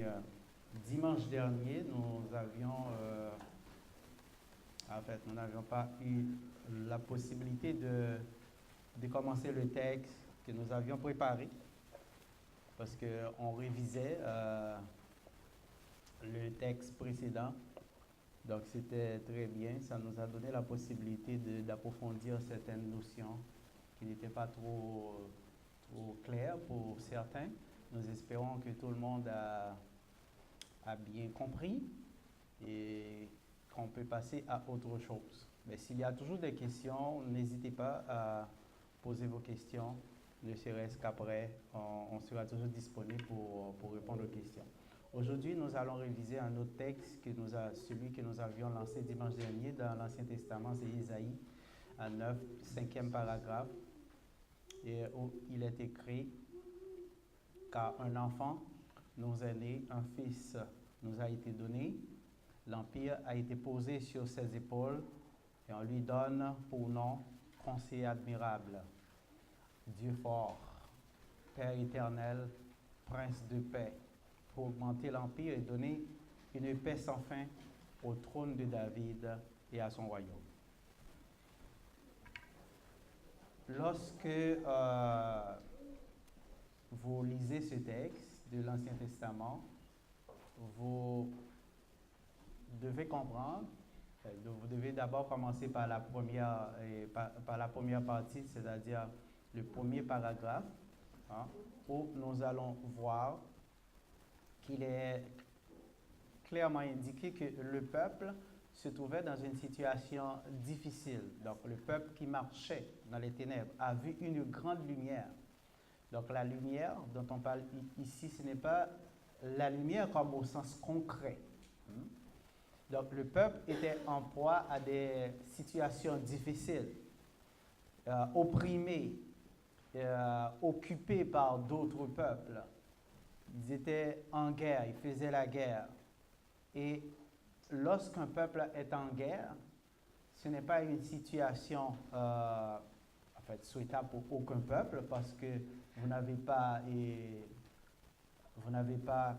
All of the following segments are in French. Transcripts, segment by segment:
Seigneur. Dimanche dernier, nous n'avions pas eu la possibilité de commencer le texte que nous avions préparé parce qu'on révisait le texte précédent. Donc, c'était très bien. Ça nous a donné la possibilité d'approfondir certaines notions qui n'étaient pas trop claires pour certains. Nous espérons que tout le monde a bien compris et qu'on peut passer à autre chose. Mais s'il y a toujours des questions, n'hésitez pas à poser vos questions. Ne serait-ce qu'après, on sera toujours disponible pour répondre aux questions. Aujourd'hui, nous allons réviser un autre texte, celui que nous avions lancé dimanche dernier dans l'Ancien Testament, c'est Isaïe, à 9, 5e paragraphe, et où il est écrit « Car un enfant nous est né, un fils nous a été donné, l'empire a été posé sur ses épaules, et on lui donne pour nom Conseiller admirable, Dieu fort, Père éternel, Prince de paix, pour augmenter l'empire et donner une paix sans fin au trône de David et à son royaume. » Lorsque vous lisez ce texte de l'Ancien Testament, vous devez comprendre, vous devez d'abord commencer par la première partie, c'est-à-dire le premier paragraphe, où nous allons voir qu'il est clairement indiqué que le peuple se trouvait dans une situation difficile. Donc, le peuple qui marchait dans les ténèbres a vu une grande lumière. Donc, la lumière dont on parle ici, ce n'est pas la lumière comme au sens concret. Donc, le peuple était en proie à des situations difficiles, opprimés, occupés par d'autres peuples. Ils étaient en guerre, ils faisaient la guerre. Et lorsqu'un peuple est en guerre, ce n'est pas une situation souhaitable pour aucun peuple parce que vous n'avez pas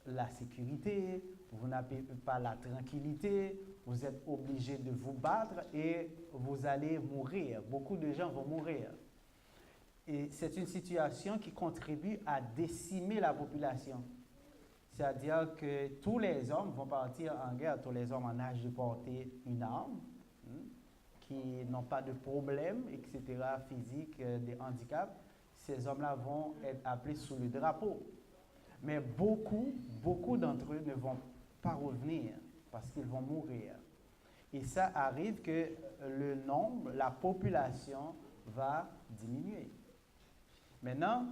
la sécurité, vous n'avez pas la tranquillité, vous êtes obligé de vous battre et vous allez mourir. Beaucoup de gens vont mourir. Et c'est une situation qui contribue à décimer la population. C'est-à-dire que tous les hommes vont partir en guerre, tous les hommes en âge de porter une arme, qui n'ont pas de problème, etc., physique, des handicaps. Ces hommes-là vont être appelés sous le drapeau. Mais beaucoup d'entre eux ne vont pas revenir parce qu'ils vont mourir. Et ça arrive que le nombre, la population va diminuer. Maintenant,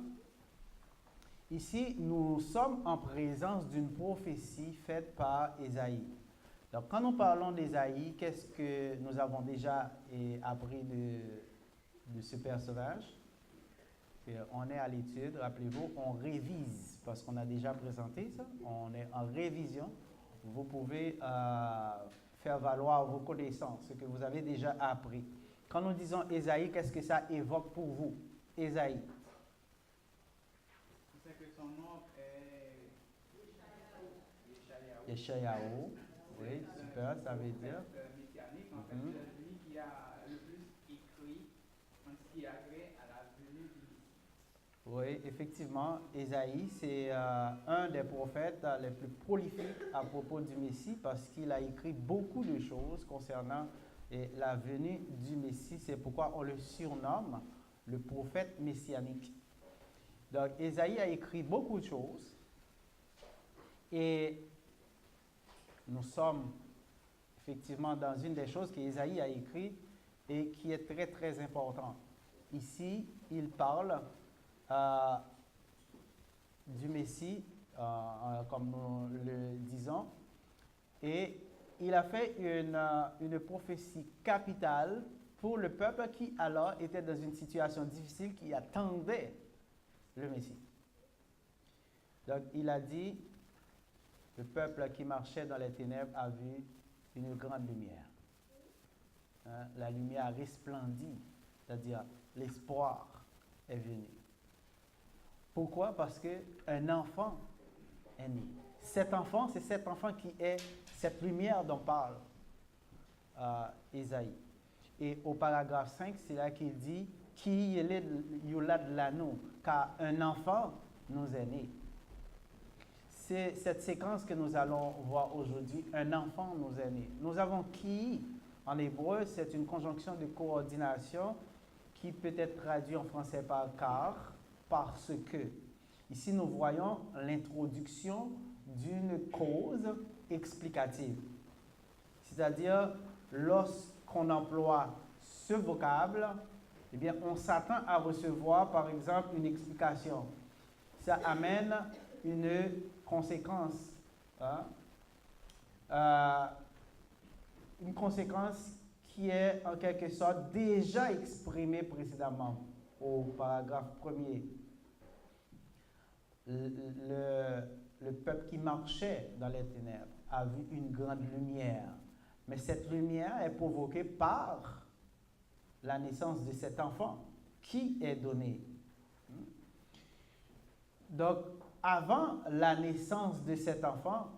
ici, nous sommes en présence d'une prophétie faite par Ésaïe. Donc, quand nous parlons d'Ésaïe, qu'est-ce que nous avons déjà appris de ce personnage? On est à l'étude, rappelez-vous, on révise, parce qu'on a déjà présenté ça, on est en révision. Vous pouvez faire valoir vos connaissances, ce que vous avez déjà appris. Quand nous disons Ésaïe, qu'est-ce que ça évoque pour vous? Ésaïe. C'est que son nom est Yeshayahu. Oui, super, ça veut dire. Messianique, en fait, c'est celui qui a le plus écrit en ce qui a trait à la venue du Messie. Oui, effectivement, Ésaïe, c'est un des prophètes les plus prolifiques à propos du Messie parce qu'il a écrit beaucoup de choses concernant la venue du Messie. C'est pourquoi on le surnomme le prophète messianique. Donc, Ésaïe a écrit beaucoup de choses et nous sommes effectivement dans une des choses qu'Ésaïe a écrit et qui est très, très importante. Ici, il parle du Messie, comme nous le disons, et il a fait une prophétie capitale pour le peuple qui alors était dans une situation difficile, qui attendait le Messie. Donc, il a dit, le peuple qui marchait dans les ténèbres a vu une grande lumière. La lumière resplendit, c'est-à-dire l'espoir est venu. Pourquoi? Parce qu'un enfant est né. Cet enfant, c'est cet enfant qui est cette lumière dont parle Ésaïe. Et au paragraphe 5, c'est là qu'il dit « Qui est Yulad Lanu » car un enfant nous est né. C'est cette séquence que nous allons voir aujourd'hui. Un enfant nous est né. Nous avons qui en hébreu, c'est une conjonction de coordination qui peut être traduite en français par car, parce que. Ici, nous voyons l'introduction d'une cause explicative. C'est-à-dire, lorsqu'on emploie ce vocable, eh bien, on s'attend à recevoir, par exemple, une explication. Ça amène une conséquence. Hein? Une conséquence qui est en quelque sorte déjà exprimée précédemment au paragraphe 1er. Le peuple qui marchait dans les ténèbres a vu une grande lumière. Mais cette lumière est provoquée par la naissance de cet enfant qui est donné. Donc, avant la naissance de cet enfant,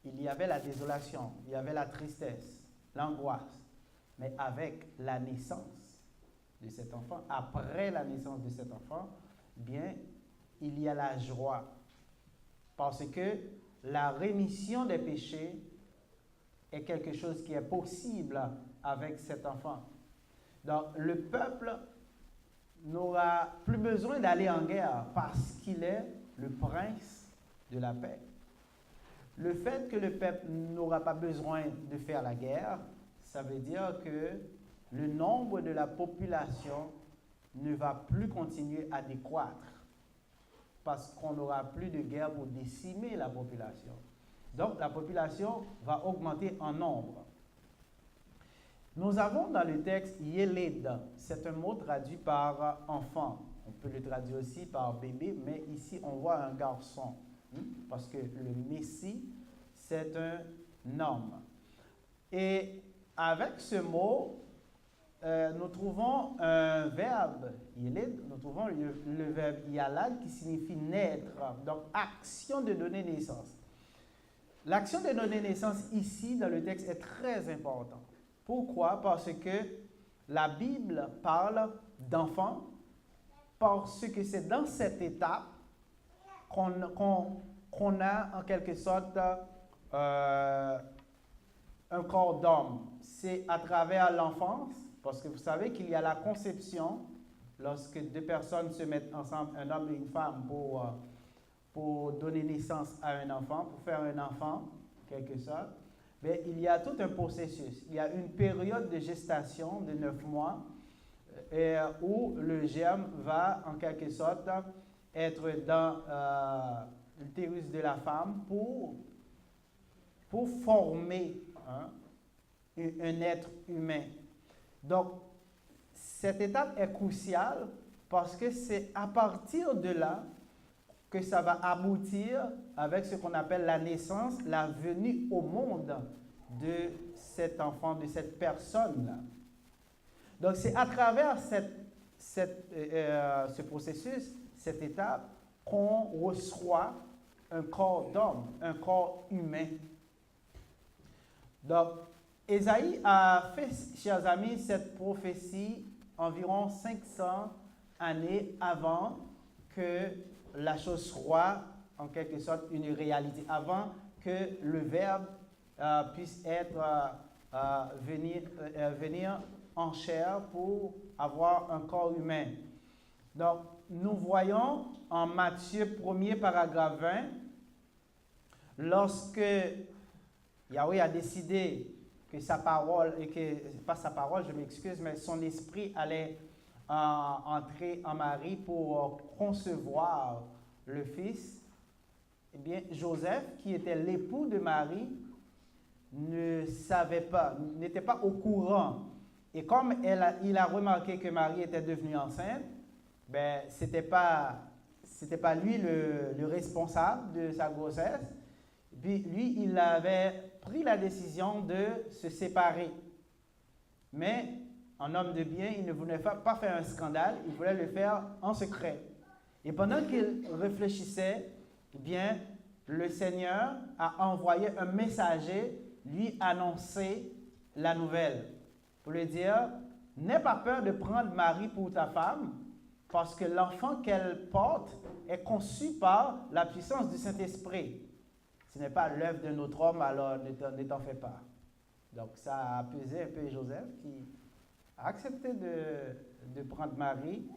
il y avait la désolation, il y avait la tristesse, l'angoisse. Mais avec la naissance de cet enfant, après la naissance de cet enfant, bien, il y a la joie. Parce que la rémission des péchés est quelque chose qui est possible avec cet enfant. Donc, le peuple n'aura plus besoin d'aller en guerre parce qu'il est le prince de la paix. Le fait que le peuple n'aura pas besoin de faire la guerre, ça veut dire que le nombre de la population ne va plus continuer à décroître parce qu'on n'aura plus de guerre pour décimer la population. Donc, la population va augmenter en nombre. Nous avons dans le texte « Yeled », c'est un mot traduit par « enfant ». On peut le traduire aussi par « bébé », mais ici, on voit un garçon, parce que le Messie, c'est un homme. Et avec ce mot, nous trouvons un verbe, Yeled, nous trouvons le verbe Yalad qui signifie naître, donc action de donner naissance. L'action de donner naissance ici, dans le texte, est très importante. Pourquoi? Parce que la Bible parle d'enfants, parce que c'est dans cette étape qu'on a en quelque sorte un corps d'homme. C'est à travers l'enfance, parce que vous savez qu'il y a la conception, lorsque deux personnes se mettent ensemble, un homme et une femme, pour donner naissance à un enfant, pour faire un enfant, en quelque sorte. Mais il y a tout un processus. Il y a une période de gestation de 9 mois où le germe va, en quelque sorte, être dans l'utérus de la femme pour former un être humain. Donc, cette étape est cruciale parce que c'est à partir de là que ça va aboutir avec ce qu'on appelle la naissance, la venue au monde de cet enfant, de cette personne-là. Donc, c'est à travers ce processus, cette étape, qu'on reçoit un corps d'homme, un corps humain. Donc, Ésaïe a fait, chers amis, cette prophétie environ 500 années avant que la chose soit, en quelque sorte, une réalité, avant que le Verbe puisse venir en chair pour avoir un corps humain. Donc, nous voyons en Matthieu 1er, paragraphe 20, lorsque Yahweh a décidé que sa parole, pas sa parole, je m'excuse, mais son esprit allait entrer en Marie pour concevoir le Fils, eh bien, Joseph, qui était l'époux de Marie, ne savait pas, n'était pas au courant. Et comme il a remarqué que Marie était devenue enceinte, ben, c'était pas lui le responsable de sa grossesse. Puis lui, il avait pris la décision de se séparer. Mais en homme de bien, il ne voulait pas faire un scandale, il voulait le faire en secret. Et pendant qu'il réfléchissait, eh bien, le Seigneur a envoyé un messager lui annoncer la nouvelle. Pour lui dire, n'aie pas peur de prendre Marie pour ta femme, parce que l'enfant qu'elle porte est conçu par la puissance du Saint-Esprit. Ce n'est pas l'œuvre de notre homme, alors ne t'en fais pas. Donc ça a apaisé un peu Joseph qui a accepté de prendre Marie.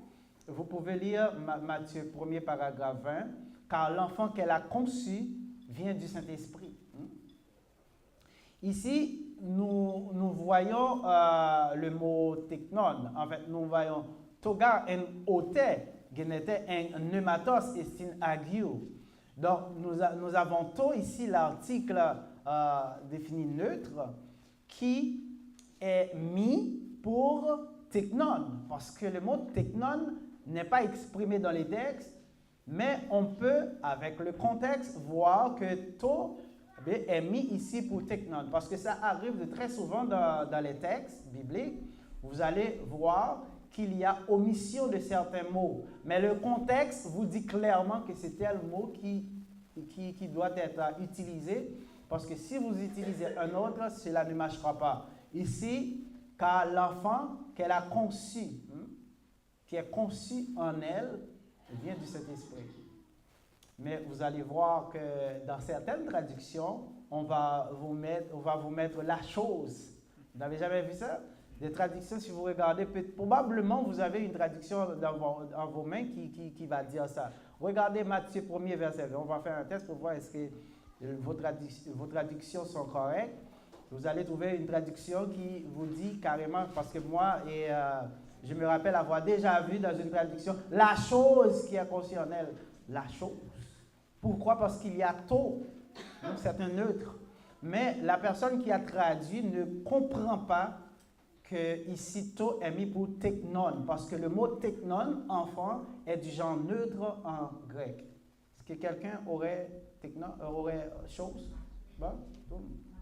Vous pouvez lire Matthieu 1er paragraphe 20, car l'enfant qu'elle a conçu vient du Saint-Esprit. Ici, nous voyons le mot teknon. En fait, nous voyons togar en ote, genete en pneumatos estin agiu. Donc, nous avons tout ici l'article défini neutre qui est mis pour teknon, parce que le mot teknon n'est pas exprimé dans les textes, mais on peut, avec le contexte, voir que tout est mis ici pour teknon, parce que ça arrive de très souvent dans les textes bibliques. Vous allez voir qu'il y a omission de certains mots, mais le contexte vous dit clairement que c'est tel mot qui doit être utilisé, parce que si vous utilisez un autre, cela ne marchera pas. Ici, car l'enfant qu'elle a conçu, qui est conçu en elle, vient du Saint-Esprit. Mais vous allez voir que dans certaines traductions, on va vous mettre la chose. Vous n'avez jamais vu ça? Des traductions, si vous regardez, probablement vous avez une traduction dans vos mains qui va dire ça. Regardez Matthieu 1er verset 20. On va faire un test pour voir est-ce que vos traductions sont correctes. Vous allez trouver une traduction qui vous dit carrément, parce que moi, je me rappelle avoir déjà vu dans une traduction, la chose qui est conçue en elle. La chose. Pourquoi? Parce qu'il y a tôt, donc c'est un neutre. Mais la personne qui a traduit ne comprend pas que ici tôt est mis pour teknon, parce que le mot teknon, enfant, est du genre neutre en grec. Est-ce que quelqu'un aurait chose? Bon?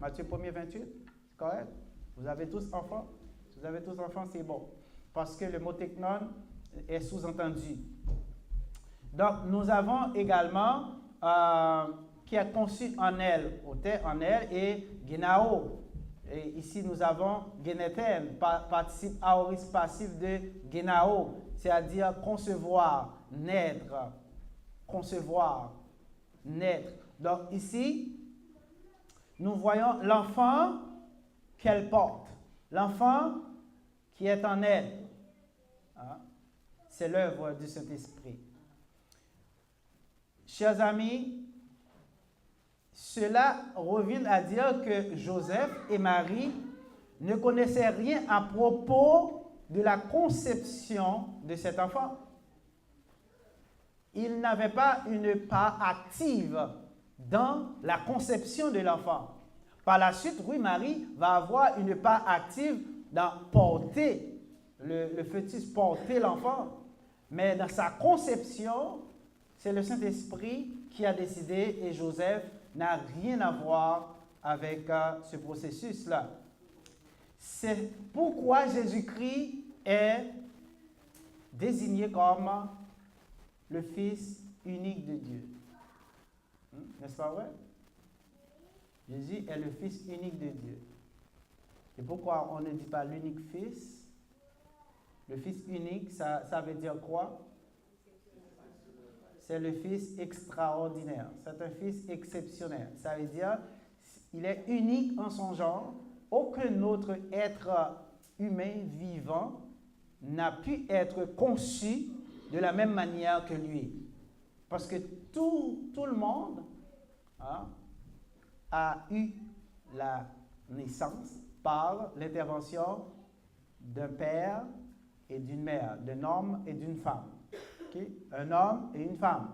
Matthieu 1er 28, c'est correct? Vous avez tous enfants? Si vous avez tous enfants, c'est bon. Parce que le mot teknon est sous-entendu. Donc, nous avons également qui a conçu en elle, en elle, et genao. Et ici, nous avons geneten, participe aoriste passif de genao, c'est-à-dire concevoir, naître, concevoir, naître. Donc, ici, nous voyons l'enfant qu'elle porte, l'enfant qui est en elle. Hein? C'est l'œuvre du Saint-Esprit. Chers amis, cela revient à dire que Joseph et Marie ne connaissaient rien à propos de la conception de cet enfant. Ils n'avaient pas une part active dans la conception de l'enfant. Par la suite, oui, Marie va avoir une part active dans porter le fœtus, porter l'enfant. Mais dans sa conception, c'est le Saint-Esprit qui a décidé et Joseph n'a rien à voir avec ce processus-là. C'est pourquoi Jésus-Christ est désigné comme le Fils unique de Dieu. N'est-ce pas vrai? Jésus est le Fils unique de Dieu. Et pourquoi on ne dit pas l'unique Fils? Le Fils unique, ça veut dire quoi? C'est le Fils extraordinaire. C'est un Fils exceptionnel. Ça veut dire il est unique en son genre. Aucun autre être humain vivant n'a pu être conçu de la même manière que lui. Parce que tout le monde a eu la naissance par l'intervention d'un père et d'une mère, d'un homme et d'une femme. Okay? Un homme et une femme.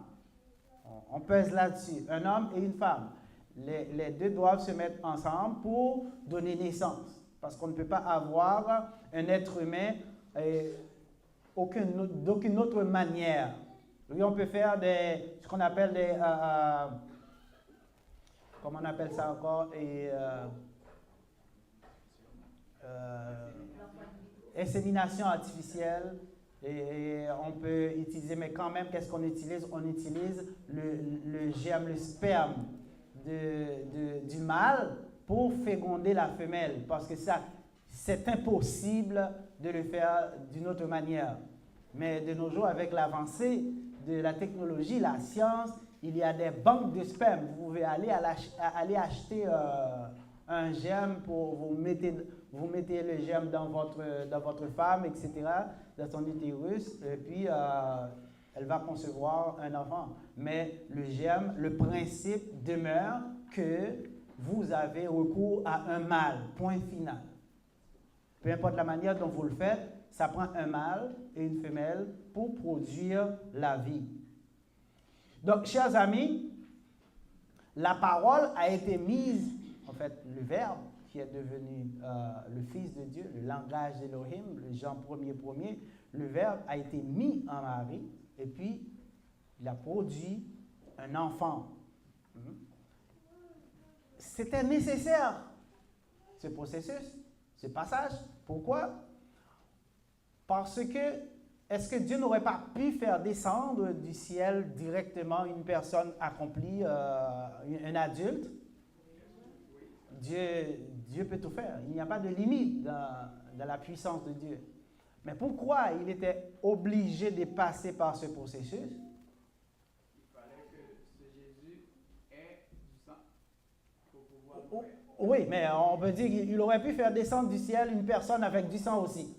On pèse là-dessus. Un homme et une femme. Les deux doivent se mettre ensemble pour donner naissance. Parce qu'on ne peut pas avoir un être humain d'aucune autre manière. Oui, on peut faire ce qu'on appelle des... comment on appelle ça encore? Insémination artificielle. Et on peut utiliser, mais quand même, qu'est-ce qu'on utilise? On utilise le germe, le sperme du mâle pour féconder la femelle, parce que ça, c'est impossible de le faire d'une autre manière. Mais de nos jours, avec l'avancée de la technologie, la science, il y a des banques de sperme. Vous pouvez aller acheter un germe pour vous mettez le germe dans votre femme, etc., dans son utérus, et puis elle va concevoir un enfant. Mais le germe, le principe demeure que vous avez recours à un mâle, point final. Peu importe la manière dont vous le faites, ça prend un mâle et une femelle pour produire la vie. Donc, chers amis, la parole a été mise, en fait, le Verbe qui est devenu le Fils de Dieu, le langage d'Élohim, le Jean 1er, le Verbe a été mis en Marie et puis il a produit un enfant. C'était nécessaire, ce processus, ce passage. Pourquoi? Parce que, est-ce que Dieu n'aurait pas pu faire descendre du ciel directement une personne accomplie, un adulte? Dieu peut tout faire. Il n'y a pas de limite dans la puissance de Dieu. Mais pourquoi il était obligé de passer par ce processus? Il fallait que ce Jésus ait du sang pour pouvoir le faire. Oui, mais on peut dire qu'il aurait pu faire descendre du ciel une personne avec du sang aussi.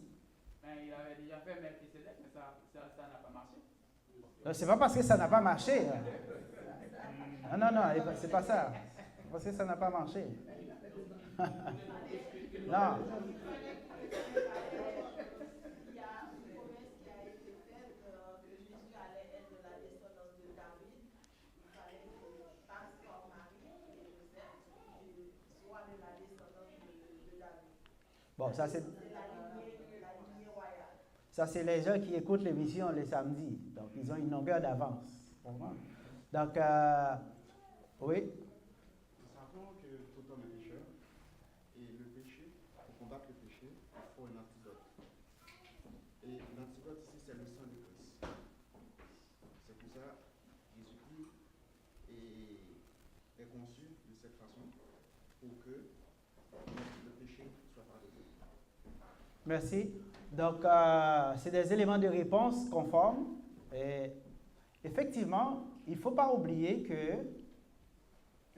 Mais il avait déjà fait Melchisédek, mais ça n'a pas marché. C'est pas parce que ça n'a pas marché. Non, c'est pas ça. C'est parce que ça n'a pas marché. Non. Il y a une promesse qui a été faite que Jésus allait être de la descendance de David. Il fallait qu'il passe par Marie et Joseph, qu'il soit de la descendance de David. Bon, ça c'est la lignée royale. Ça, c'est les gens qui écoutent l'émission les samedis. Donc, ils ont une longueur d'avance. Donc, oui. Nous savons que tout homme est pécheur. Et le péché, pour combattre le péché, il faut un antidote. Et l'antidote ici, c'est le sang de Christ. C'est pour ça que Jésus-Christ est conçu de cette façon pour que le péché soit pardonné. Merci. Donc, c'est des éléments de réponse conformes. Et effectivement, il ne faut pas oublier que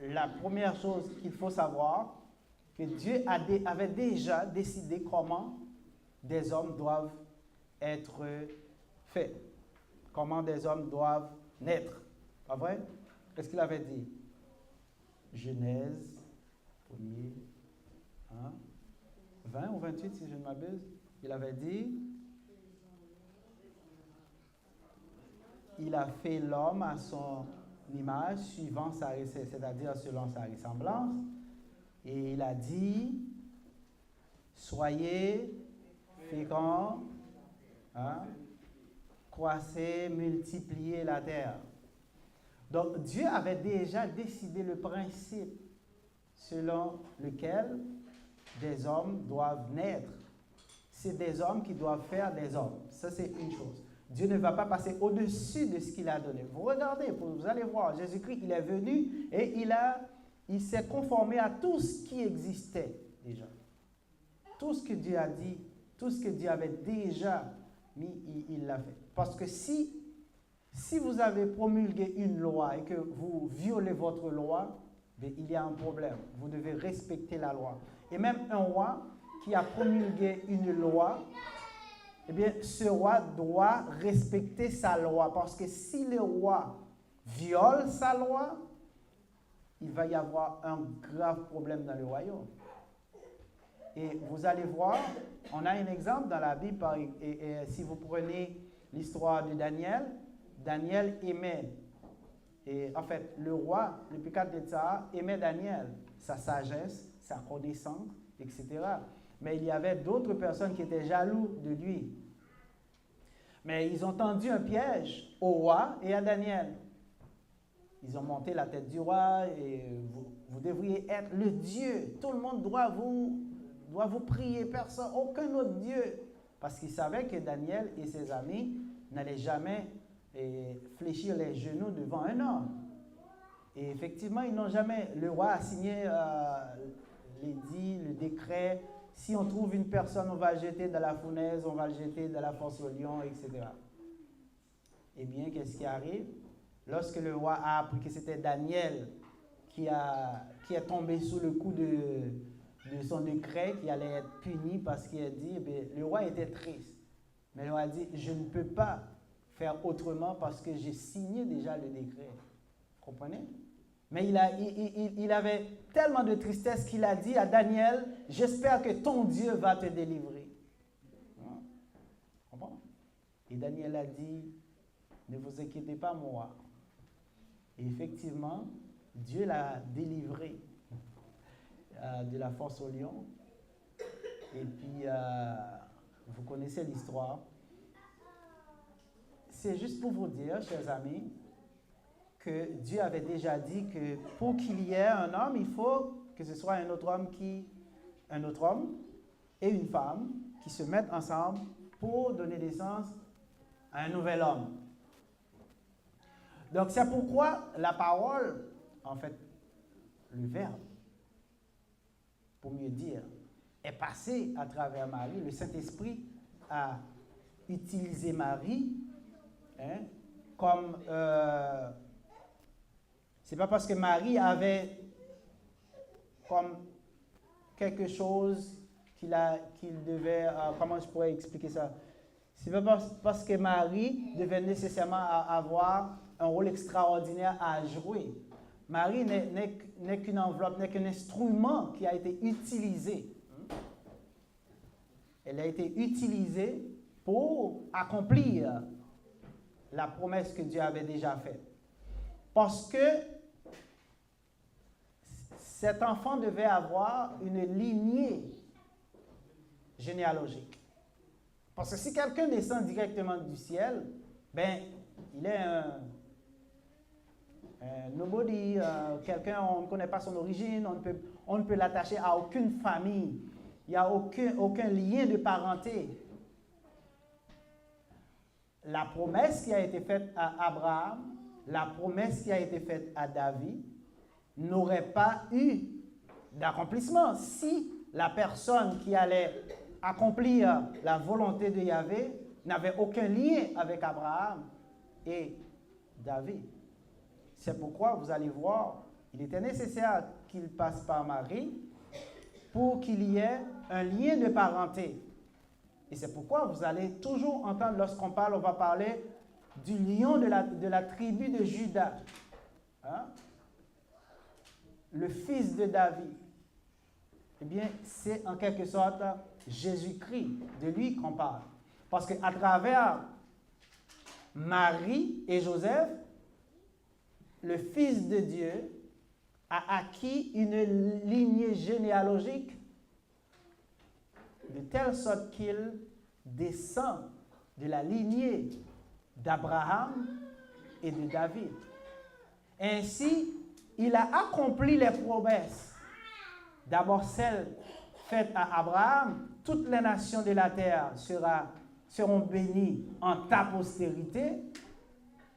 la première chose qu'il faut savoir, que Dieu avait déjà décidé comment des hommes doivent être faits, comment des hommes doivent naître. Pas vrai? Qu'est-ce qu'il avait dit? Genèse, 20 ou 28, si je ne m'abuse. Il avait dit, il a fait l'homme à son image, suivant c'est-à-dire selon sa ressemblance. Et il a dit, soyez féconds, croissez, multipliez la terre. Donc, Dieu avait déjà décidé le principe selon lequel des hommes doivent naître. C'est des hommes qui doivent faire des hommes. Ça, c'est une chose. Dieu ne va pas passer au-dessus de ce qu'il a donné. Vous regardez, vous allez voir, Jésus-Christ, il est venu et il s'est conformé à tout ce qui existait déjà. Tout ce que Dieu a dit, tout ce que Dieu avait déjà mis, il l'a fait. Parce que si vous avez promulgué une loi et que vous violez votre loi, il y a un problème. Vous devez respecter la loi. Et même un roi qui a promulgué une loi, eh bien, ce roi doit respecter sa loi. Parce que si le roi viole sa loi, il va y avoir un grave problème dans le royaume. Et vous allez voir, on a un exemple dans la Bible, et si vous prenez l'histoire de Daniel, Daniel aimait, et en fait, le roi, le Nebukadnetsar, aimait Daniel, sa sagesse, sa connaissance, etc. Mais il y avait d'autres personnes qui étaient jaloux de lui. Mais ils ont tendu un piège au roi et à Daniel. Ils ont monté la tête du roi et vous devriez être le Dieu. Tout le monde doit vous prier, personne, aucun autre Dieu parce qu'il savait que Daniel et ses amis n'allaient jamais fléchir les genoux devant un homme. Et effectivement, ils n'ont jamais, le roi a signé l'édit, le décret, si on trouve une personne, on va le jeter dans la fournaise, on va le jeter dans la fosse au lion, etc. Eh bien, qu'est-ce qui arrive? Lorsque le roi a appris que c'était Daniel qui est tombé sous le coup de son décret, qui allait être puni parce qu'il a dit, eh bien, le roi était triste. Mais le roi a dit, je ne peux pas faire autrement parce que j'ai signé déjà le décret. Vous comprenez? Mais il avait tellement de tristesse qu'il a dit à Daniel, j'espère que ton Dieu va te délivrer. Comprends? Et Daniel a dit, ne vous inquiétez pas, moi. Et effectivement, Dieu l'a délivré de la fosse au lion. Et puis, vous connaissez l'histoire. C'est juste pour vous dire, chers amis, que Dieu avait déjà dit que pour qu'il y ait un homme, il faut que ce soit un autre homme et une femme qui se mettent ensemble pour donner naissance à un nouvel homme. Donc, c'est pourquoi la parole, en fait, le verbe, pour mieux dire, est passé à travers Marie. Le Saint-Esprit a utilisé Marie comme... c'est pas parce que Marie avait comme quelque chose qu'il devait... comment je pourrais expliquer ça? C'est pas parce que Marie devait nécessairement avoir un rôle extraordinaire à jouer. Marie n'est qu'une enveloppe, n'est qu'un instrument qui a été utilisé. Elle a été utilisée pour accomplir la promesse que Dieu avait déjà faite. Parce que cet enfant devait avoir une lignée généalogique. Parce que si quelqu'un descend directement du ciel, ben, il est un nobody, quelqu'un, on ne connaît pas son origine, on ne peut l'attacher à aucune famille. Il n'y a aucun lien de parenté. La promesse qui a été faite à Abraham, la promesse qui a été faite à David, n'aurait pas eu d'accomplissement si la personne qui allait accomplir la volonté de Yahvé n'avait aucun lien avec Abraham et David. C'est pourquoi vous allez voir, il était nécessaire qu'il passe par Marie pour qu'il y ait un lien de parenté. Et c'est pourquoi vous allez toujours entendre, lorsqu'on parle, on va parler du lion de la tribu de Juda. Hein? Le fils de David. Eh bien, c'est en quelque sorte Jésus-Christ, de lui qu'on parle. Parce qu'à travers Marie et Joseph, le Fils de Dieu a acquis une lignée généalogique de telle sorte qu'il descend de la lignée d'Abraham et de David. Ainsi, il a accompli les promesses. D'abord celles faites à Abraham, toutes les nations de la terre seront bénies en ta postérité.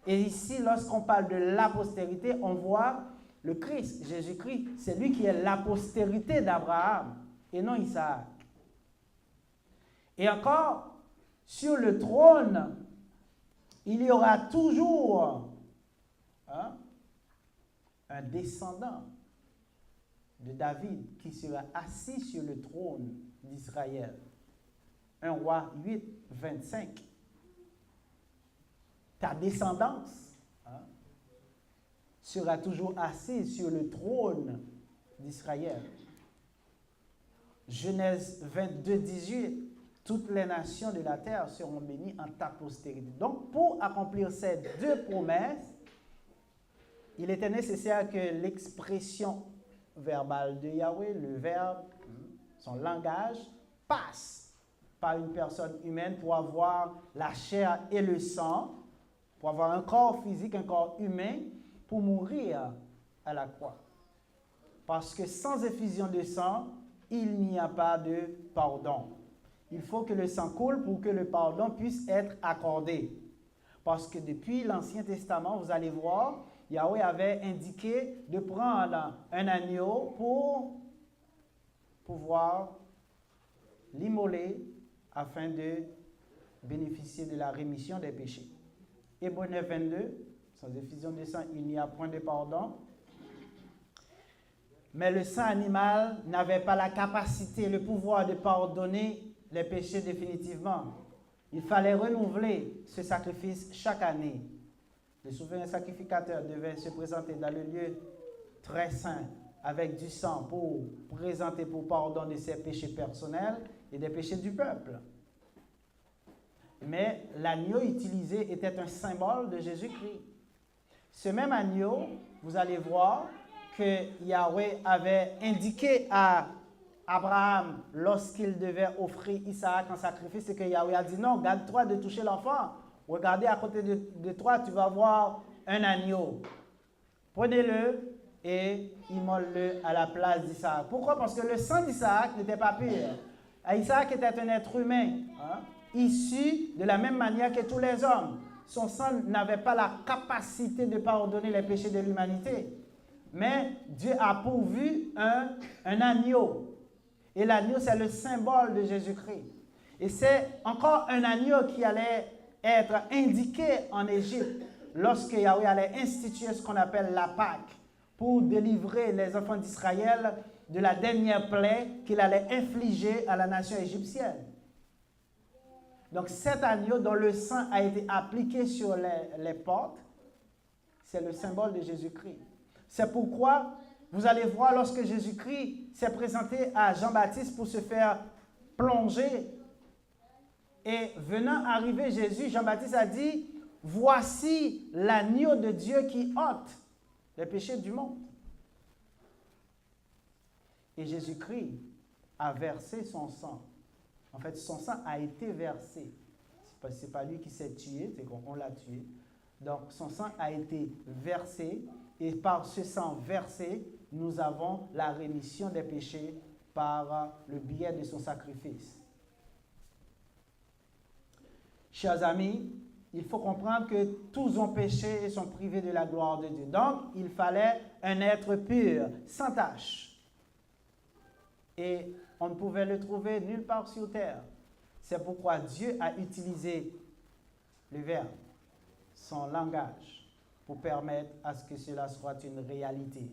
Et ici, lorsqu'on parle de la postérité, on voit le Christ, Jésus-Christ. C'est lui qui est la postérité d'Abraham et non Isaac. Et encore, sur le trône, il y aura toujours un descendant de David qui sera assis sur le trône d'Israël. 1 Roi 8, 25. Ta descendance sera toujours assise sur le trône d'Israël. Genèse 22, 18. Toutes les nations de la terre seront bénies en ta postérité. Donc, pour accomplir ces deux promesses, il était nécessaire que l'expression verbale de Yahweh, le verbe, son langage, passe par une personne humaine pour avoir la chair et le sang, pour avoir un corps physique, un corps humain, pour mourir à la croix. Parce que sans effusion de sang, il n'y a pas de pardon. il faut que le sang coule pour que le pardon puisse être accordé. Parce que depuis l'Ancien Testament, vous allez voir, Yahweh avait indiqué de prendre un agneau pour pouvoir l'immoler afin de bénéficier de la rémission des péchés. Hébreux 9, 22, sans effusion de sang, il n'y a point de pardon. Mais le sang animal n'avait pas la capacité, le pouvoir de pardonner les péchés définitivement. Il fallait renouveler ce sacrifice chaque année. Le souverain sacrificateur devait se présenter dans le lieu très saint avec du sang pour présenter pour pardonner ses péchés personnels et des péchés du peuple. Mais l'agneau utilisé était un symbole de Jésus-Christ. Ce même agneau, vous allez voir que Yahweh avait indiqué à Abraham lorsqu'il devait offrir Isaac en sacrifice, c'est que Yahweh a dit non, garde-toi de toucher l'enfant. Regardez à côté de toi, tu vas voir un agneau. Prenez-le et immole-le à la place d'Isaac. Pourquoi? Parce que le sang d'Isaac n'était pas pur. Isaac était un être humain, issu de la même manière que tous les hommes. Son sang n'avait pas la capacité de pardonner les péchés de l'humanité. Mais Dieu a pourvu un agneau. Et l'agneau, c'est le symbole de Jésus-Christ. Et c'est encore un agneau qui allait être indiqué en Égypte lorsque Yahweh allait instituer ce qu'on appelle la Pâque pour délivrer les enfants d'Israël de la dernière plaie qu'il allait infliger à la nation égyptienne. Donc cet agneau dont le sang a été appliqué sur les portes, c'est le symbole de Jésus-Christ. C'est pourquoi vous allez voir lorsque Jésus-Christ s'est présenté à Jean-Baptiste pour se faire plonger. Et venant arriver Jésus, Jean-Baptiste a dit, « Voici l'agneau de Dieu qui ôte les péchés du monde. » Et Jésus-Christ a versé son sang. En fait, son sang a été versé. Ce n'est pas lui qui s'est tué, c'est qu'on l'a tué. Donc, son sang a été versé. Et par ce sang versé, nous avons la rémission des péchés par le biais de son sacrifice. Chers amis, il faut comprendre que tous ont péché et sont privés de la gloire de Dieu. Donc, il fallait un être pur, sans tache. Et on ne pouvait le trouver nulle part sur terre. C'est pourquoi Dieu a utilisé le verbe, son langage, pour permettre à ce que cela soit une réalité.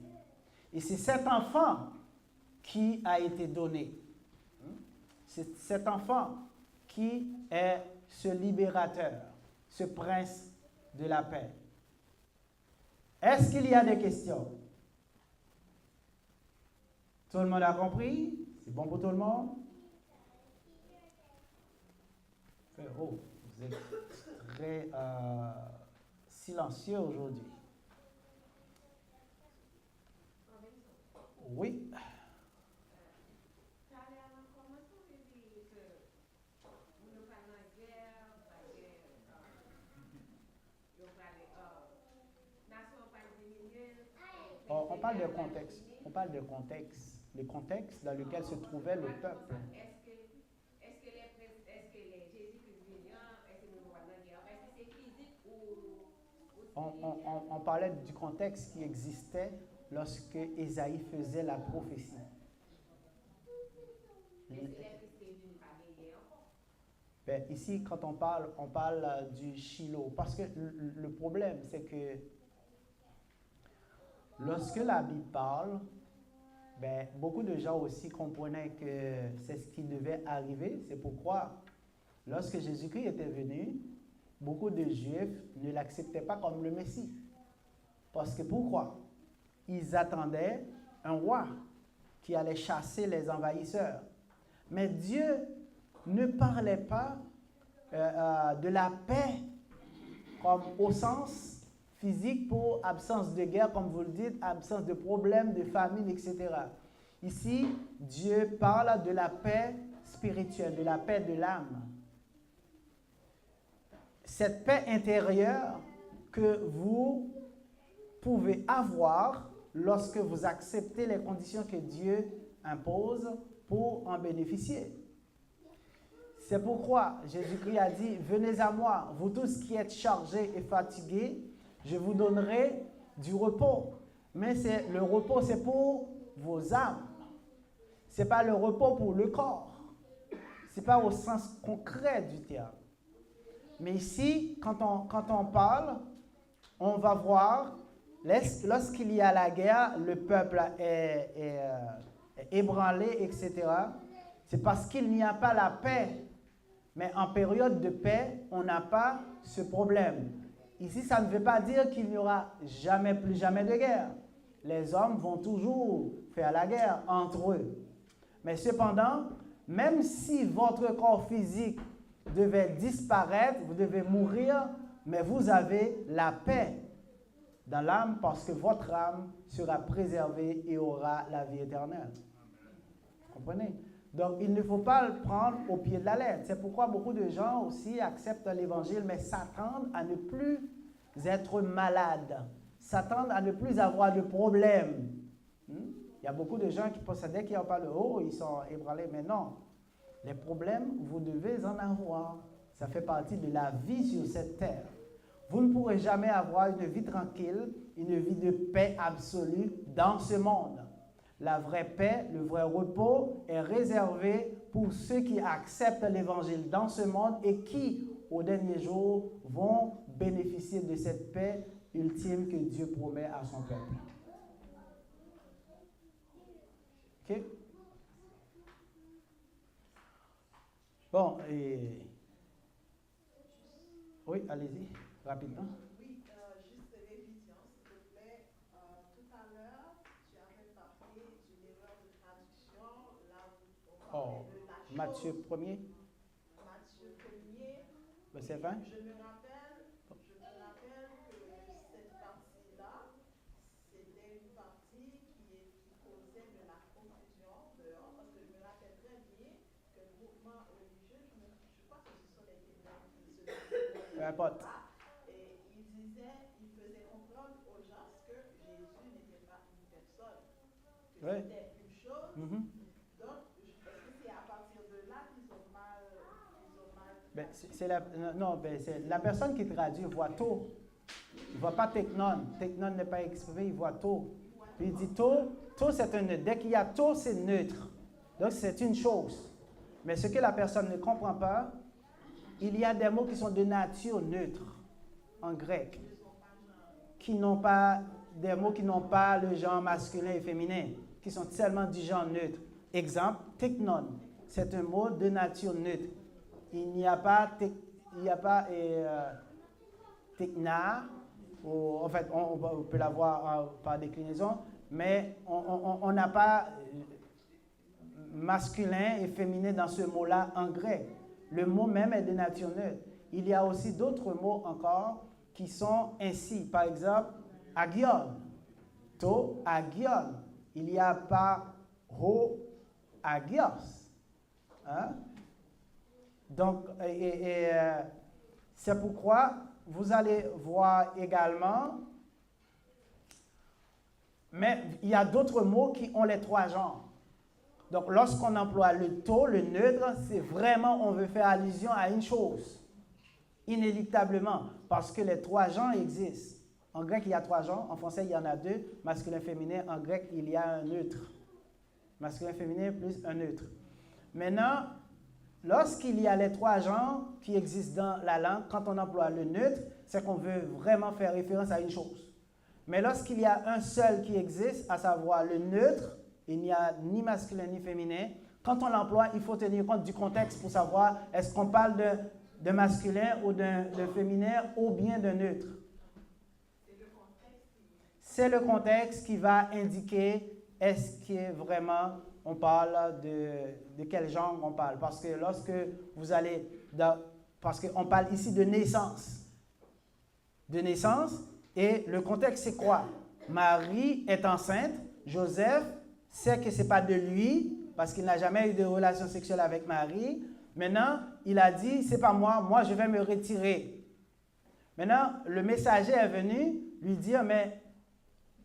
Et c'est cet enfant qui a été donné. C'est cet enfant qui est ce libérateur, ce prince de la paix. Est-ce qu'il y a des questions? Tout le monde a compris? C'est bon pour tout le monde? Oh, vous êtes très silencieux aujourd'hui. Oui. On parle de contexte. On parle de contexte. Le contexte dans lequel se trouvait le peuple. Est-ce que les Jésus-Christ vivant, est-ce que nous voyons la guerre? Est-ce que c'est physique ou on parlait du contexte qui existait lorsque Ésaïe faisait la prophétie. Ben, ici, quand on parle du Shiloh. Parce que le problème, c'est que lorsque la Bible parle, ben, beaucoup de gens aussi comprenaient que c'est ce qui devait arriver. C'est pourquoi, lorsque Jésus-Christ était venu, beaucoup de Juifs ne l'acceptaient pas comme le Messie. Parce que pourquoi? Ils attendaient un roi qui allait chasser les envahisseurs. Mais Dieu ne parlait pas de la paix comme au sens physique pour absence de guerre, comme vous le dites, absence de problèmes, de famine, etc. Ici, Dieu parle de la paix spirituelle, de la paix de l'âme. Cette paix intérieure que vous pouvez avoir lorsque vous acceptez les conditions que Dieu impose pour en bénéficier. C'est pourquoi Jésus-Christ a dit, venez à moi, vous tous qui êtes chargés et fatigués, je vous donnerai du repos. Mais le repos, c'est pour vos âmes. Ce n'est pas le repos pour le corps. Ce n'est pas au sens concret du terme. Mais ici, quand on parle, on va voir, lorsqu'il y a la guerre, le peuple est ébranlé, etc. C'est parce qu'il n'y a pas la paix. Mais en période de paix, on n'a pas ce problème. Ici, ça ne veut pas dire qu'il n'y aura plus jamais de guerre. Les hommes vont toujours faire la guerre entre eux. Mais cependant, même si votre corps physique devait disparaître, vous devez mourir, mais vous avez la paix dans l'âme parce que votre âme sera préservée et aura la vie éternelle. Vous comprenez? Donc, il ne faut pas le prendre au pied de la lettre. C'est pourquoi beaucoup de gens aussi acceptent l'Évangile, mais s'attendent à ne plus être malades, s'attendent à ne plus avoir de problèmes. Il y a beaucoup de gens qui possédaient, qui en parlent, oh, ils sont ébranlés, mais non. Les problèmes, vous devez en avoir. Ça fait partie de la vie sur cette terre. Vous ne pourrez jamais avoir une vie tranquille, une vie de paix absolue dans ce monde. La vraie paix, le vrai repos est réservé pour ceux qui acceptent l'Évangile dans ce monde et qui, au dernier jour, vont bénéficier de cette paix ultime que Dieu promet à son peuple. OK? Bon, et... Oui, allez-y, rapidement. Oui, juste révision, s'il te plaît. Tout à l'heure, tu avais parlé d'une erreur de traduction. Là, on parlait de la chose. Matthieu 1er. Matthieu 1er. Verset 20. Je me rappelle que cette partie-là, c'était une partie qui causait de la confusion dehors, parce que je me rappelle très bien que le mouvement religieux, je crois que ce sont les témoins qui se Peu importe. et il faisait comprendre aux gens que Jésus n'était pas une personne, que Oui. c'était une chose. Donc, est-ce que c'est à partir de là qu'ils ont mal Ben, c'est la personne qui traduit voit tout. Il ne voit pas teknon. Teknon n'est pas exprimé, il voit tout. Puis il dit tout c'est un neutre. Dès qu'il y a tout, c'est neutre. Donc c'est une chose. Mais ce que la personne ne comprend pas, il y a des mots qui sont de nature neutre en grec, qui n'ont pas des mots qui n'ont pas le genre masculin et féminin, qui sont seulement du genre neutre. Exemple, teknon, c'est un mot de nature neutre. Il n'y a pas tekna, en fait, on peut l'avoir par déclinaison, mais on n'a pas masculin et féminin dans ce mot-là en grec. Le mot même est de nature neutre. Il y a aussi d'autres mots encore qui sont ainsi. Par exemple, agion. To, agion. Il n'y a pas ho, agios. Hein? Donc, c'est pourquoi vous allez voir également, mais il y a d'autres mots qui ont les trois genres. Donc, lorsqu'on emploie le to, le neutre, c'est vraiment, on veut faire allusion à une chose, inéluctablement, parce que les trois genres existent. En grec, il y a trois genres, en français, il y en a deux, masculin, féminin. En grec, il y a un neutre. Masculin, féminin, plus un neutre. Maintenant, lorsqu'il y a les trois genres qui existent dans la langue, quand on emploie le neutre, c'est qu'on veut vraiment faire référence à une chose. Mais lorsqu'il y a un seul qui existe, à savoir le neutre, il n'y a ni masculin ni féminin. Quand on l'emploie, il faut tenir compte du contexte pour savoir est-ce qu'on parle de masculin ou de féminin ou bien de neutre. C'est le contexte qui va indiquer est-ce que vraiment on parle de quel genre on parle. Parce que lorsque vous allez parce qu'on parle ici de naissance. De naissance, et le contexte c'est quoi? Marie est enceinte, Joseph sait que ce n'est pas de lui, parce qu'il n'a jamais eu de relation sexuelle avec Marie. Maintenant, il a dit, c'est pas moi je vais me retirer. Maintenant, le messager est venu lui dire, mais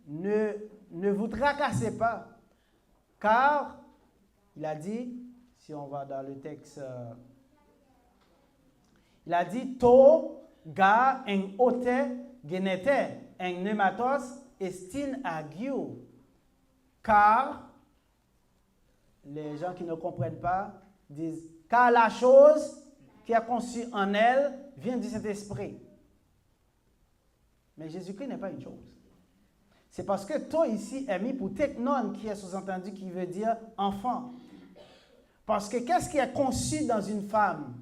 ne vous tracassez pas, car, il a dit, si on va dans le texte Il a dit to ga en ote genete en pneumatos estin agiu. Car, les gens qui ne comprennent pas disent, car la chose qui est conçue en elle vient du Saint-Esprit. Mais Jésus-Christ n'est pas une chose. C'est parce que to ici est mis pour teknon, qui est sous-entendu, qui veut dire enfant. Parce que qu'est-ce qui est conçu dans une femme?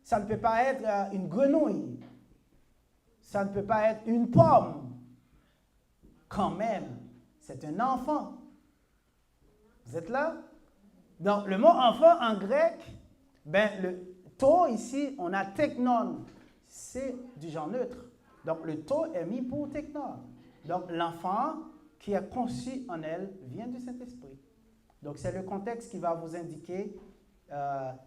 Ça ne peut pas être une grenouille. Ça ne peut pas être une pomme. Quand même, c'est un enfant. Vous êtes là? Donc, le mot enfant en grec, le to ici, on a teknon. C'est du genre neutre. Donc, le to est mis pour teknon. Donc, l'enfant qui est conçu en elle vient du Saint-Esprit. Donc, c'est le contexte qui va vous indiquer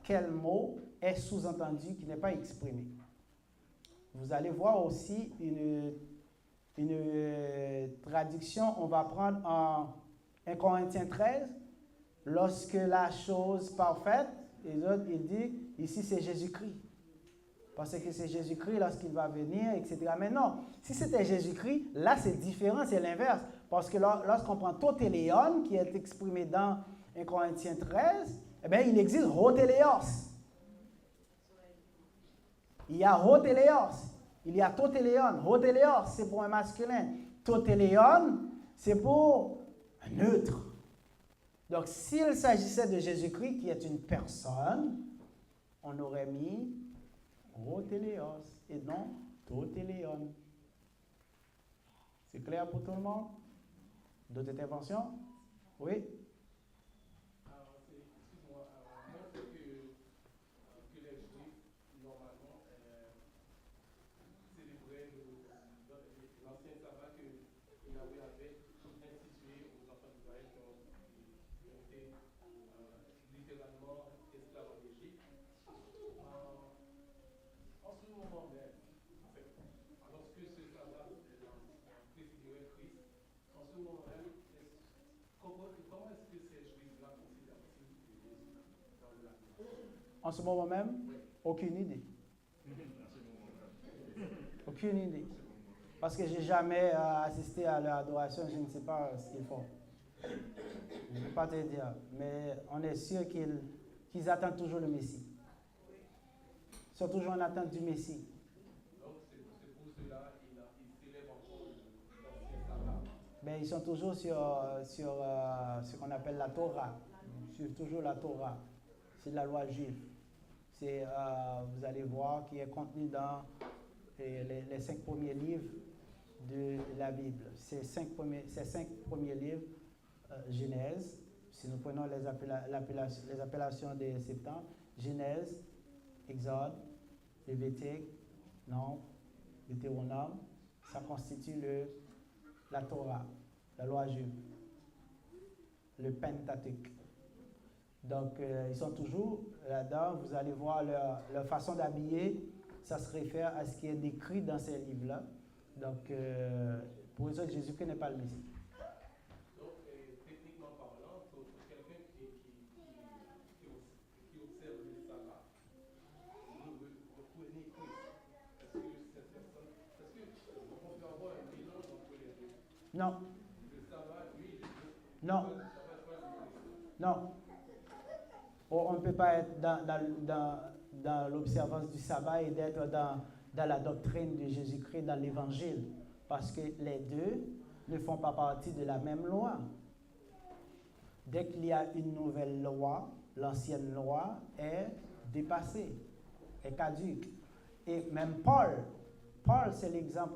quel mot est sous-entendu, qui n'est pas exprimé. Vous allez voir aussi une traduction, on va prendre en 1 Corinthiens 13, lorsque la chose parfaite, les autres, il dit, ici c'est Jésus-Christ. Parce que c'est Jésus-Christ lorsqu'il va venir, etc. Mais non, si c'était Jésus-Christ, là c'est différent, c'est l'inverse. Parce que lorsqu'on prend totéléon, qui est exprimé dans 1 Corinthiens 13, eh bien, il existe hotéléos. Il y a hotéléos, il y a totéléon. Hotéléos, c'est pour un masculin. Totéléon, c'est pour un neutre. Donc, s'il s'agissait de Jésus-Christ, qui est une personne, on aurait mis hotéléos et non totéléon. C'est clair pour tout le monde? D'autres interventions? Oui? Excuse-moi, moi, c'est que les Juifs, normalement, célébraient l'ancien sabbat que Yahweh avait institué aux enfants d'Israël qui ont été littéralement esclaves en Égypte. En ce moment même, en fait, lorsque ce sabbat préfigurait Christ, en ce moment même, comment est-ce que ces Juifs-là considèrent-ils Jésus dans le latin? En ce moment même? Oui. Aucune idée. Aucune idée. Parce que je n'ai jamais assisté à leur adoration, je ne sais pas ce qu'ils font. Je ne peux pas te dire. Mais on est sûr qu'ils attendent toujours le Messie. Ils sont toujours en attente du Messie. Donc, c'est pour cela qu'ils célèbrent encore l'ancien sabbat. Mais ils sont toujours sur ce qu'on appelle la Torah. Ils suivent toujours la Torah. C'est la loi juive. C'est, vous allez voir, qui est contenu dans les 5 premiers livres de la Bible. Ces 5 premiers livres, Genèse, si nous prenons les appellations des Septante, Genèse, Exode, Lévitique, Nombre, Deutéronome, ça constitue la Torah, la loi juive, le Pentateuque. Donc, ils sont toujours là-dedans. Vous allez voir leur façon d'habiller. Ça se réfère à ce qui est décrit dans ces livres-là. Donc, pour eux autres, Jésus-Christ n'est pas le Messie. Donc, techniquement parlant, pour quelqu'un qui observe le sabbat, vous reprenez Christ. Est-ce que cette personne... Parce qu'on peut avoir un mélange entre les deux. Non. Le sabbat, lui, Non. le sabbat n'est pas le Christ. Non. On ne peut pas être dans l'observance du sabbat et d'être dans la doctrine de Jésus-Christ, dans l'évangile, parce que les deux ne font pas partie de la même loi. Dès qu'il y a une nouvelle loi, l'ancienne loi est dépassée, est caduque. Et même Paul, c'est l'exemple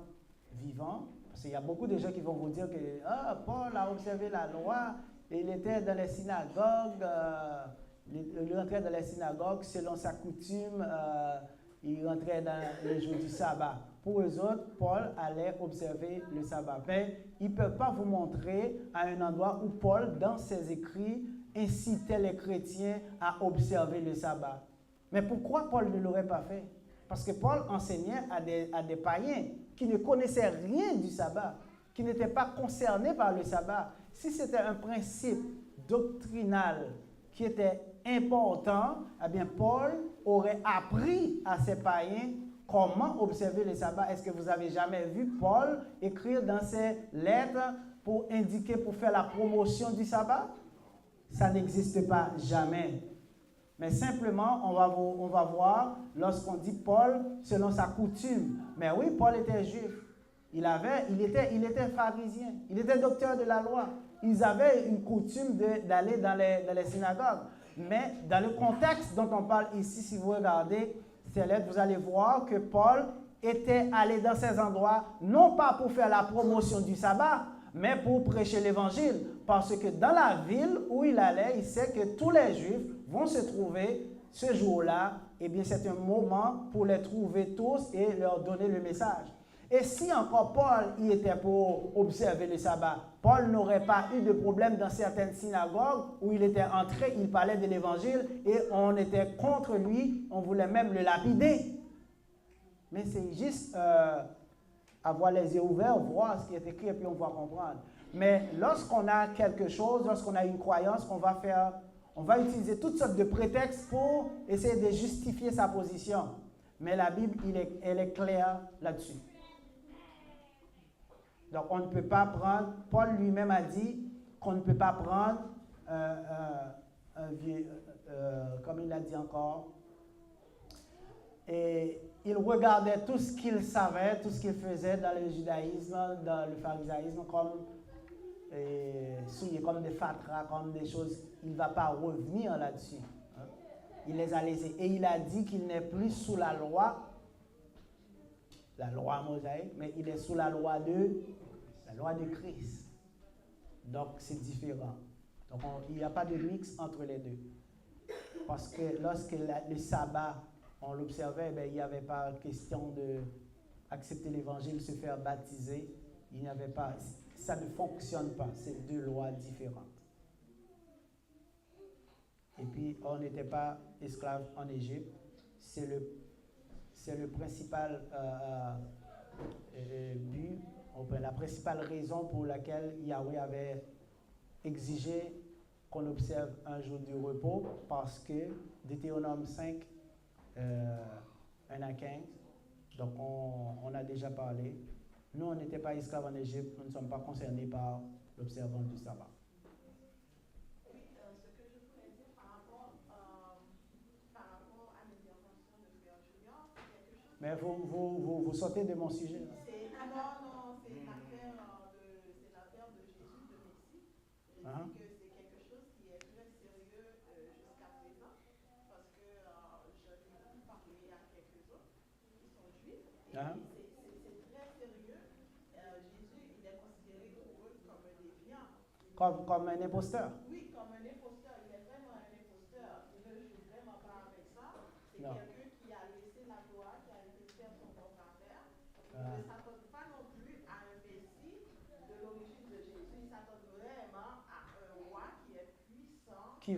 vivant, parce qu'il y a beaucoup de gens qui vont vous dire que Paul a observé la loi, et il était dans les synagogues, il rentrait dans les synagogues selon sa coutume, il rentrait dans le jour du sabbat. Pour eux autres, Paul allait observer le sabbat. Mais ils ne peuvent pas vous montrer à un endroit où Paul, dans ses écrits, incitait les chrétiens à observer le sabbat. Mais pourquoi Paul ne l'aurait pas fait? Parce que Paul enseignait à des païens qui ne connaissaient rien du sabbat, qui n'étaient pas concernés par le sabbat. Si c'était un principe doctrinal qui était important, eh bien, Paul aurait appris à ses païens comment observer le sabbat. Est-ce que vous avez jamais vu Paul écrire dans ses lettres pour indiquer, pour faire la promotion du sabbat? Ça n'existe pas jamais. Mais simplement, on va voir lorsqu'on dit Paul selon sa coutume. Mais oui, Paul était juif. Il était pharisien. Il était docteur de la loi. Ils avaient une coutume d'aller dans les synagogues. Mais dans le contexte dont on parle ici, si vous regardez ces lettres, vous allez voir que Paul était allé dans ces endroits, non pas pour faire la promotion du sabbat, mais pour prêcher l'évangile. Parce que dans la ville où il allait, il sait que tous les Juifs vont se trouver ce jour-là. Eh bien, c'est un moment pour les trouver tous et leur donner le message. Et si encore Paul y était pour observer le sabbat, Paul n'aurait pas eu de problème dans certaines synagogues où il était entré, il parlait de l'évangile et on était contre lui, on voulait même le lapider. Mais c'est juste avoir les yeux ouverts, voir ce qui est écrit et puis on va comprendre. Mais lorsqu'on a quelque chose, lorsqu'on a une croyance, on va utiliser toutes sortes de prétextes pour essayer de justifier sa position. Mais la Bible, elle est claire là-dessus. Donc, on ne peut pas prendre, Paul lui-même a dit qu'on ne peut pas prendre comme il l'a dit encore, et il regardait tout ce qu'il savait, tout ce qu'il faisait dans le judaïsme, dans le pharisaïsme, comme des fatras, comme des choses, il ne va pas revenir là-dessus. Hein. Il les a laissés. Et il a dit qu'il n'est plus sous la loi mosaïque, mais il est sous la loi de Christ. Donc, c'est différent. Donc, il n'y a pas de mix entre les deux. Parce que lorsque le sabbat, on l'observait, il n'y avait pas question d'accepter l'évangile, se faire baptiser. Il n'y avait pas, ça ne fonctionne pas. C'est deux lois différentes. Et puis, on n'était pas esclaves en Égypte. C'est le principal but, la principale raison pour laquelle Yahweh avait exigé qu'on observe un jour du repos, parce que Deutéronome 5, 1 à 15, donc on a déjà parlé. Nous, on n'était pas esclaves en Égypte, nous ne sommes pas concernés par l'observance du sabbat. Oui, ce que je voulais dire par rapport à l'intervention de Frère Julien, c'est quelque chose... Mais vous sortez de mon sujet. Là. Non, c'est l'affaire de Jésus de Messie. Je dis que c'est quelque chose qui est très sérieux jusqu'à présent, parce que j'en ai beaucoup parlé à quelques autres qui sont juifs, et c'est très sérieux. Jésus, il est considéré pour eux comme un déviant. Comme un imposteur. Oui, comme un imposteur. Il est vraiment un imposteur. Il ne joue vraiment pas avec ça. C'est quelqu'un qui a laissé la loi, qui a été faire son bon affaire. Il ne s'attend pas non plus à un Messie de l'origine de Jésus. Il s'attend vraiment à un roi qui est puissant. Qui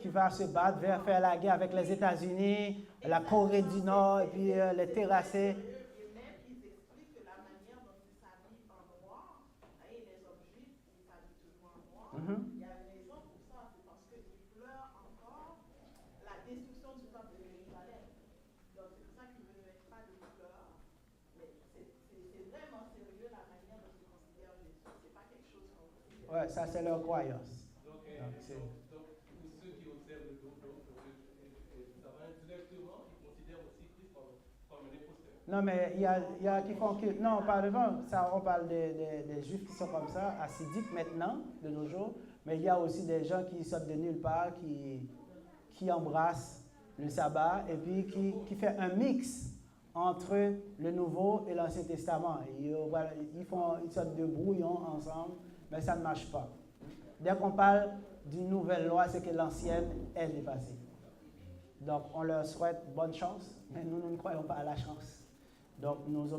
va se battre, faire la guerre avec les États-Unis, la Corée du Nord, et puis les terrasser. Et même, ils expliquent que la manière dont ils s'habillent en noir, et les hommes juifs, ils s'habillent toujours en noir. Il y a une raison pour ça, c'est parce qu'ils pleurent encore la destruction du temple de Jérusalem. Donc, c'est pour ça qu'ils ne mettent pas de couleur. Mais c'est vraiment sérieux la manière dont ils considèrent Jésus. C'est pas quelque chose qu'on considère. Ouais, ça c'est leur croyance. Donc, pour ceux qui observent le sabbat indirectement, ils considèrent aussi Christ comme un imposteur. Non, mais il y a qui font que... Non, pas devant. Ça, on parle des Juifs qui sont comme ça, assidiques maintenant, de nos jours. Mais il y a aussi des gens qui sortent de nulle part, qui embrassent le sabbat et puis qui fait un mix entre le Nouveau et l'Ancien Testament. Ils font une sorte de brouillon ensemble, mais ça ne marche pas. Dès qu'on parle d'une nouvelle loi, c'est que l'ancienne est dépassée. Donc, on leur souhaite bonne chance, mais nous ne croyons pas à la chance. Donc, nous observons.